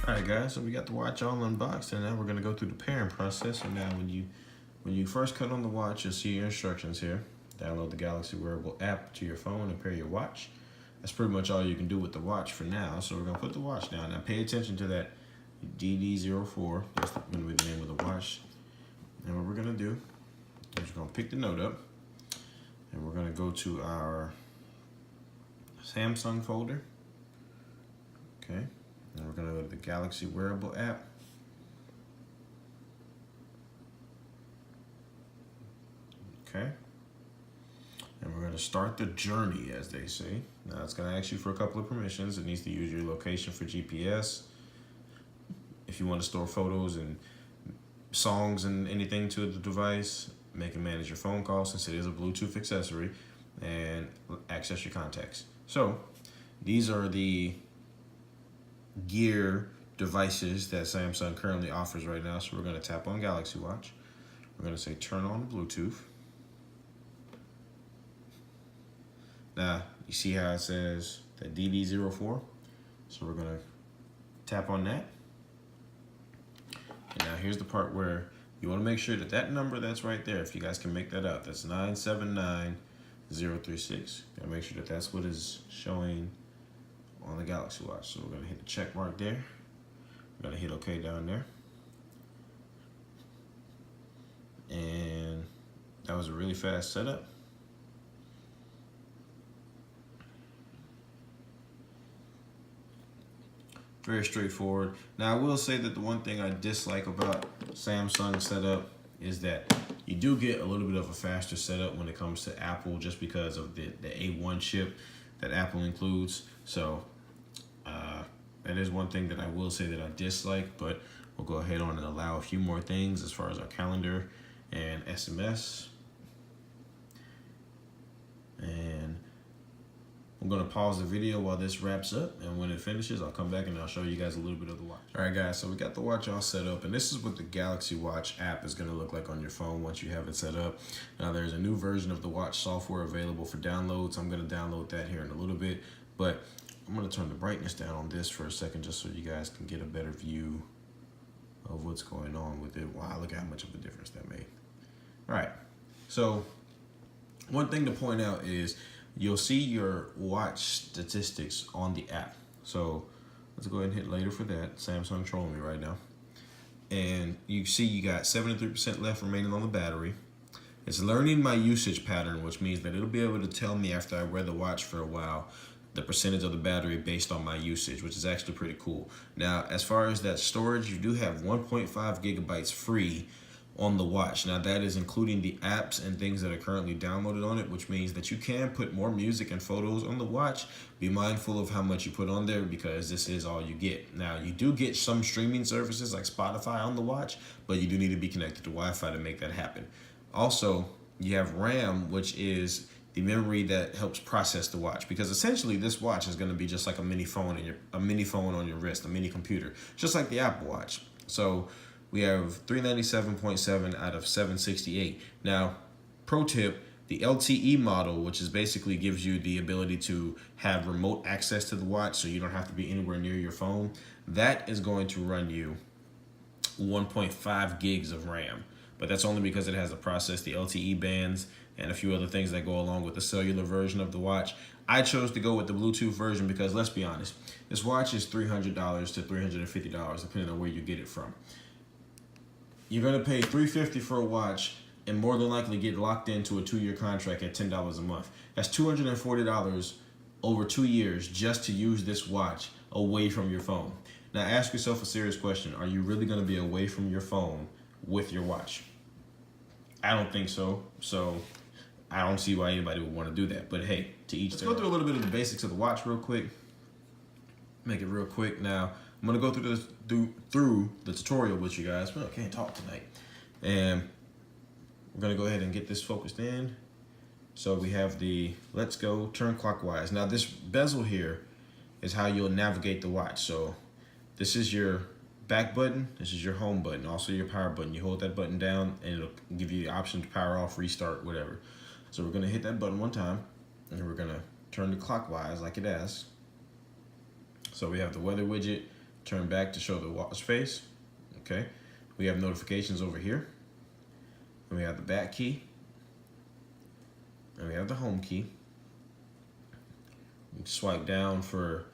Alright guys, so we got the watch all unboxed and now we're gonna go through the pairing process. So now when you first cut on the watch, you'll see your instructions here. Download the Galaxy Wearable app to your phone and pair your watch. That's pretty much all you can do with the watch for now. So we're gonna put the watch down. Now pay attention to that DD04. That's gonna be the name of the watch. And what we're gonna do is we're gonna pick the note up and we're gonna go to our Samsung folder. Okay. And we're going to go to the Galaxy Wearable app. Okay. And we're going to start the journey, as they say. Now it's going to ask you for a couple of permissions. It needs to use your location for GPS. If you want to store photos and songs and anything to the device, make and manage your phone calls since it is a Bluetooth accessory, and access your contacts. So these are the Gear devices that Samsung currently offers right now. So we're going to tap on Galaxy Watch. We're going to say turn on Bluetooth. Now you see how it says that DD04. So we're going to tap on that. And now here's the part where you want to make sure that that number that's right there, if you guys can make that out, that's 979036. Gotta make sure that that's what is showing on the Galaxy Watch. So we're going to hit the check mark there. We're going to hit OK down there. And that was a really fast setup. Very straightforward. Now I will say that the one thing I dislike about Samsung setup is that you do get a little bit of a faster setup when it comes to Apple, just because of the A1 chip that Apple includes. So that is one thing that I will say that I dislike, but we'll go ahead on and allow a few more things as far as our calendar and SMS. And I'm gonna pause the video while this wraps up, and when it finishes, I'll come back and I'll show you guys a little bit of the watch. All right guys, so we got the watch all set up, and this is what the Galaxy Watch app is gonna look like on your phone once you have it set up. Now there's a new version of the watch software available for downloads. I'm gonna download that here in a little bit, but I'm gonna turn the brightness down on this for a second just so you guys can get a better view of what's going on with it. Wow, look at how much of a difference that made. All right, so one thing to point out is you'll see your watch statistics on the app. So let's go ahead and hit later for that. Samsung trolling me right now. And you see you got 73% left remaining on the battery. It's learning my usage pattern, which means that it'll be able to tell me after I wear the watch for a while the percentage of the battery based on my usage, which is actually pretty cool. Now, as far as that storage, you do have 1.5 gigabytes free on the watch. Now that is including the apps and things that are currently downloaded on it, which means that you can put more music and photos on the watch. Be mindful of how much you put on there because this is all you get. Now you do get some streaming services like Spotify on the watch, but you do need to be connected to Wi-Fi to make that happen. Also, you have RAM, which is the memory that helps process the watch, because essentially this watch is going to be just like a mini phone on your wrist, a mini computer, just like the Apple Watch. So we have 397.7 out of 768. Now, pro tip, the LTE model, which is basically gives you the ability to have remote access to the watch so you don't have to be anywhere near your phone, that is going to run you 1.5 gigs of RAM. But that's only because it has to process the LTE bands and a few other things that go along with the cellular version of the watch. I chose to go with the Bluetooth version because, let's be honest, this watch is $300 to $350 depending on where you get it from. You're gonna pay $350 for a watch and more than likely get locked into a 2-year contract at $10 a month. That's $240 over 2 years just to use this watch away from your phone. Now ask yourself a serious question. Are you really gonna be away from your phone with your watch? I don't think so. So I don't see why anybody would want to do that. But hey, to each their own. Let's go through a little bit of the basics of the watch real quick. Make it real quick. Now I'm gonna go through the tutorial with you guys. Well, I can't talk tonight, and we're gonna go ahead and get this focused in. So we have the let's go turn clockwise. Now this bezel here is how you'll navigate the watch. So this is your back button, this is your home button, also your power button. You hold that button down and it'll give you the option to power off, restart, whatever. So we're gonna hit that button one time and we're gonna turn it clockwise like it asks. So we have the weather widget, turn back to show the watch face. Okay, we have notifications over here. And we have the back key. And we have the home key. You swipe down for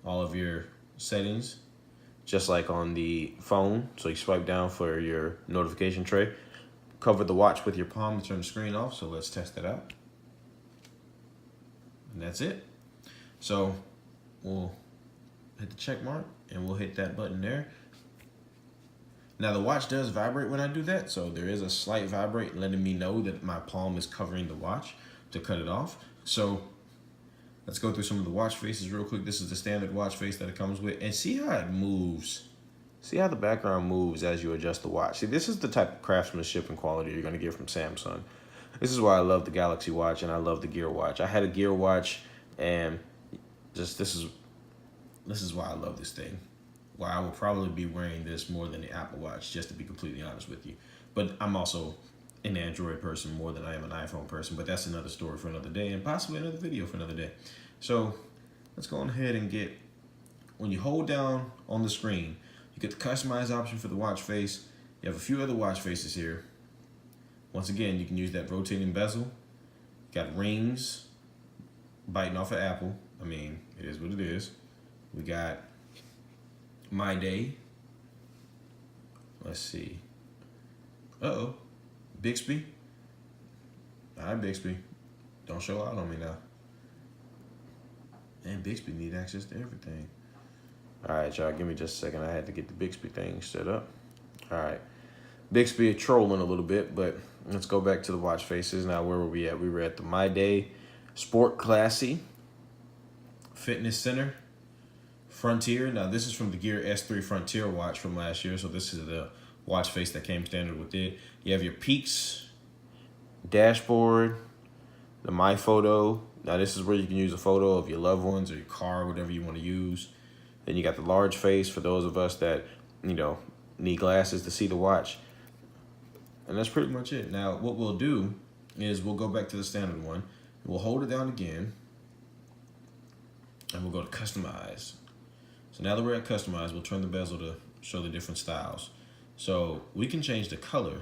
all of your settings, just like on the phone. So you swipe down for your notification tray. Cover the watch with your palm to turn the screen off. So let's test that out. And that's it. So we'll hit the check mark and we'll hit that button there. Now the watch does vibrate when I do that, so there is a slight vibrate letting me know that my palm is covering the watch to cut it off. So let's go through some of the watch faces real quick. This is the standard watch face that it comes with, and see how it moves. See how the background moves as you adjust the watch. See, this is the type of craftsmanship and quality you're gonna get from Samsung. This is why I love the Galaxy Watch and I love the Gear Watch. I had a Gear Watch, and just this is why I love this thing. Why I will probably be wearing this more than the Apple Watch, just to be completely honest with you. But I'm also an Android person more than I am an iPhone person, but that's another story for another day and possibly another video for another day. So let's go ahead and get, when you hold down on the screen, you get the customize option for the watch face. You have a few other watch faces here. Once again, you can use that rotating bezel. You got rings, biting off of Apple. I mean, it is what it is. We got My Day. Let's see. Uh-oh. Bixby. All right, Bixby. Don't show out on me now. And Bixby need access to everything. All right, y'all, give me just a second. I had to get the Bixby thing set up. All right. Bixby trolling a little bit, but let's go back to the watch faces. Now, where were we at? We were at the My Day, Sport Classy, Fitness Center, Frontier. Now, this is from the Gear S3 Frontier watch from last year, so this is the watch face that came standard with it. You have your peaks, dashboard, the My Photo. Now, this is where you can use a photo of your loved ones or your car, whatever you want to use. Then you got the large face for those of us that, you know, need glasses to see the watch. And that's pretty much it. Now, what we'll do is we'll go back to the standard one. We'll hold it down again. And we'll go to Customize. So now that we're at Customize, we'll turn the bezel to show the different styles. So we can change the color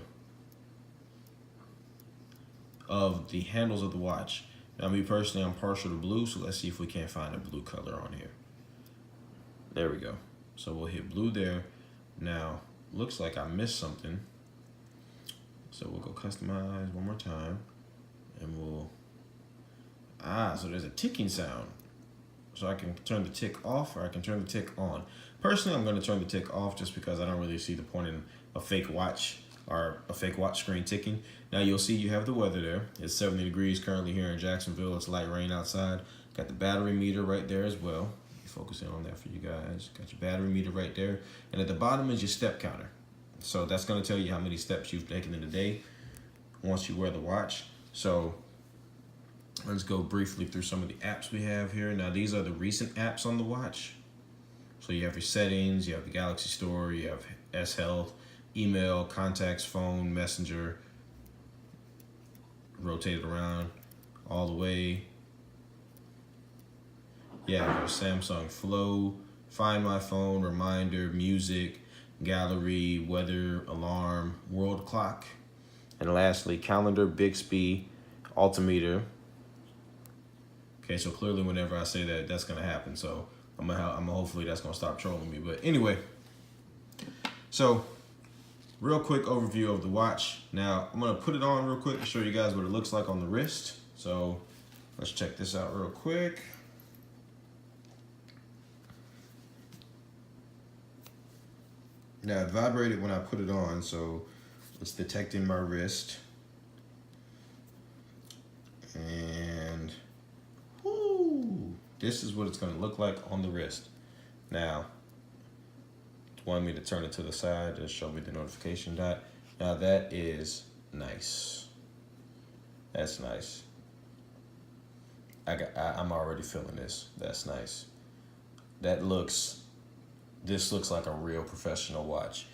of the handles of the watch. Now, me personally, I'm partial to blue, so let's see if we can't find a blue color on here. There we go. So we'll hit blue there. Now, looks like I missed something. So we'll go Customize one more time. And we'll, so there's a ticking sound. So I can turn the tick off or I can turn the tick on. Personally, I'm going to turn the tick off just because I don't really see the point in a fake watch or a fake watch screen ticking. Now you'll see you have the weather there. It's 70 degrees currently here in Jacksonville. It's light rain outside. Got the battery meter right there as well. Focusing on that for you guys. Got your battery meter right there. And at the bottom is your step counter. So that's going to tell you how many steps you've taken in a day once you wear the watch. So let's go briefly through some of the apps we have here. Now, these are the recent apps on the watch. So you have your settings, you have the Galaxy Store, you have S Health, email, contacts, phone, messenger, rotate it around all the way. Yeah, there's Samsung Flow, Find My Phone, Reminder, Music, Gallery, Weather, Alarm, World Clock. And lastly, Calendar, Bixby, Altimeter. Okay, so clearly whenever I say that, that's going to happen. So I'm gonna hopefully that's going to stop trolling me. But anyway, so real quick overview of the watch. Now, I'm going to put it on real quick to show you guys what it looks like on the wrist. So let's check this out real quick. Now, it vibrated when I put it on, so it's detecting my wrist. And, whoo, this is what it's going to look like on the wrist. Now, it wanted me to turn it to the side to show me the notification dot. Now, that is nice. That's nice. I'm already feeling this. That's nice. This looks like a real professional watch.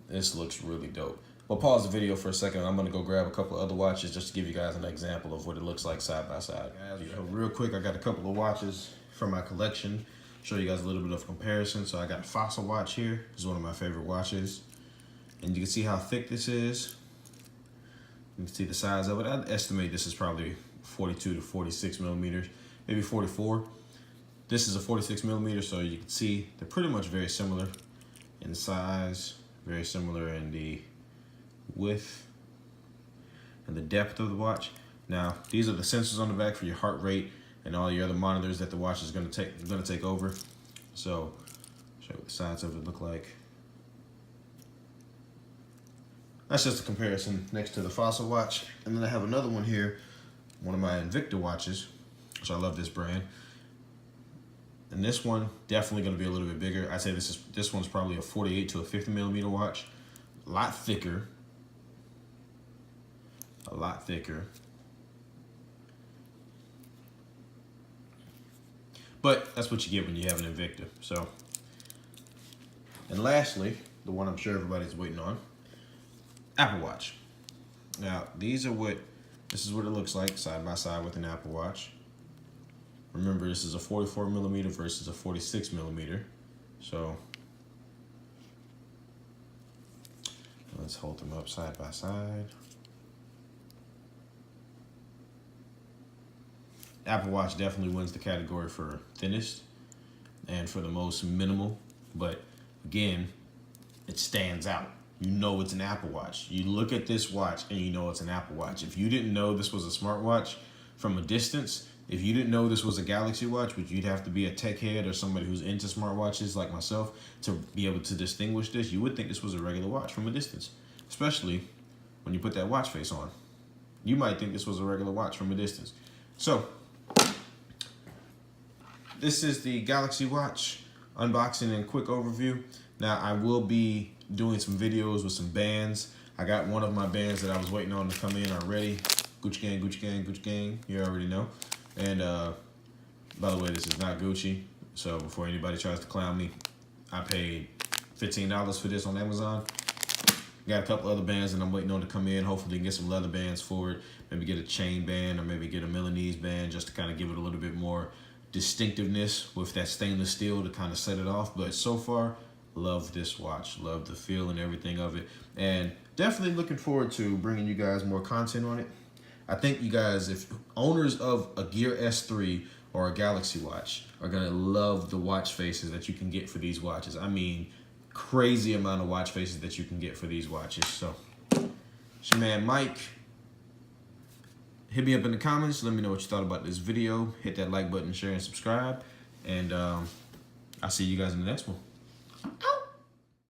This looks really dope. We'll pause the video for a second. I'm gonna go grab a couple other watches just to give you guys an example of what it looks like side by side. So real quick, I got a couple of watches from my collection. show you guys a little bit of comparison. So I got a Fossil watch here. This is one of my favorite watches. And you can see how thick this is. You can see the size of it. I'd estimate this is probably 42 to 46 millimeters, maybe 44. This is a 46 millimeter, so you can see they're pretty much very similar in size, very similar in the width and the depth of the watch. Now, these are the sensors on the back for your heart rate and all your other monitors that the watch is going to take over. So, show you what the sides of it look like. That's just a comparison next to the Fossil watch. And then I have another one here, one of my Invicta watches, which I love this brand. And this one definitely going to be a little bit bigger. I'd say this one's probably a 48 to a 50 millimeter watch. A lot thicker. A lot thicker. But that's what you get when you have an Invicta. So, and lastly, the one I'm sure everybody's waiting on, Apple Watch. Now, this is what it looks like side by side with an Apple Watch. Remember, this is a 44 millimeter versus a 46 millimeter. So, let's hold them up side by side. Apple Watch definitely wins the category for thinnest and for the most minimal, but again, it stands out. You know it's an Apple Watch. You look at this watch and you know it's an Apple Watch. If you didn't know this was a smartwatch from a distance, if you didn't know this was a Galaxy watch, which you'd have to be a tech head or somebody who's into smartwatches like myself to be able to distinguish this, you would think this was a regular watch from a distance, especially when you put that watch face on. You might think this was a regular watch from a distance. So, this is the Galaxy Watch unboxing and quick overview. Now, I will be doing some videos with some bands. I got one of my bands that I was waiting on to come in already. Gucci Gang, Gucci Gang, Gucci Gang. You already know. And by the way, this is not Gucci. So before anybody tries to clown me, I paid $15 for this on Amazon. Got a couple other bands that I'm waiting on to come in. Hopefully get some leather bands for it. Maybe get a chain band or maybe get a Milanese band just to kind of give it a little bit more distinctiveness with that stainless steel to kind of set it off. But so far, love this watch. Love the feel and everything of it. And definitely looking forward to bringing you guys more content on it. I think you guys, if owners of a Gear S3 or a Galaxy watch, are going to love the watch faces that you can get for these watches. I mean, crazy amount of watch faces that you can get for these watches. So, it's your man Mike. Hit me up in the comments. Let me know what you thought about this video. Hit that like button, share, and subscribe. And I'll see you guys in the next one.